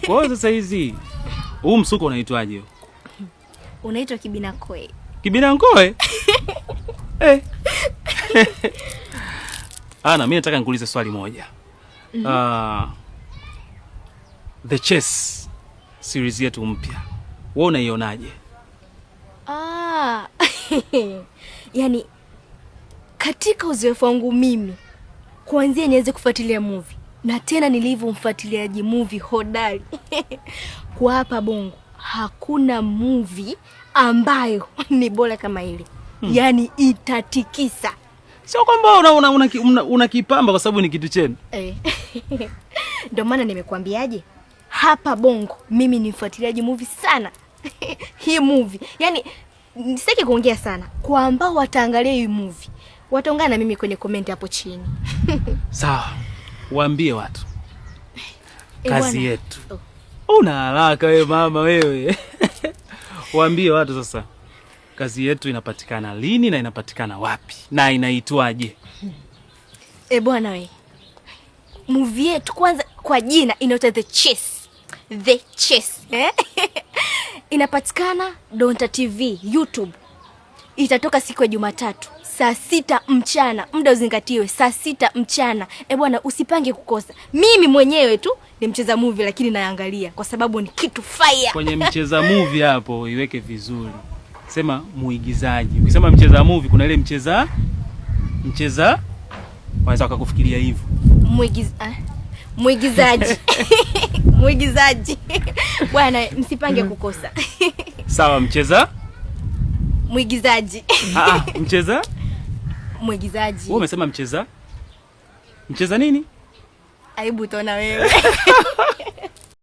Kwa hiyo sasa hizi huu msuko unaitwaje? Unaitwa kibinangoe. Kibinangoe? Ana, mimi nataka nikuulize swali moja. The Chess series yetu mpya, wewe unaionaje? Yaani katika uzoefu wangu mimi kuanzia nianze kufuatilia movie na tena nilivyomfuatiliaji movie hodari kwa hapa Bongo hakuna movie ambayo ni bora kama ile. Yaani itatikisa. Sio kwamba una kipamba kwa sababu ni kitu chenu. Ndio maana nimekuambiaje? Hapa Bongo mimi ni mfuatiliaji movie sana. Hii movie, yaani sitaki kuongea sana. Kwa ambao wataangalia hii movie, wataungana na mimi kwenye comment hapo chini. Sawa. Waambie watu. Kazi yetu. Una haraka wewe mama wewe. Waambie watu sasa. Kazi yetu inapatikana lini na inapatikana wapi na inaitwaje? Bwana wewe. Movie yetu kwanza kwa jina inaitwa The Chess. The Chess. Inapatikana Donta TV YouTube. Itatoka siku ya Jumatatu saa 6 mchana. Muda uzingatiwe, saa 6 mchana. Bwana usipange kukosa. Mimi mwenyewe tu ni mcheza movie lakini naangalia kwa sababu ni kitu fire. Kwenye mcheza movie hapo iweke vizuri. Sema muigizaji. Ukisema mcheza movie kuna ile mcheza wanaweza kukufikiria hivyo. Muigizaji. Muigizaji. Bwana msipange kukosa. Sawa, muigizaji. Muigizaji. Wewe umesema mcheza nini? Aibu utaona wewe.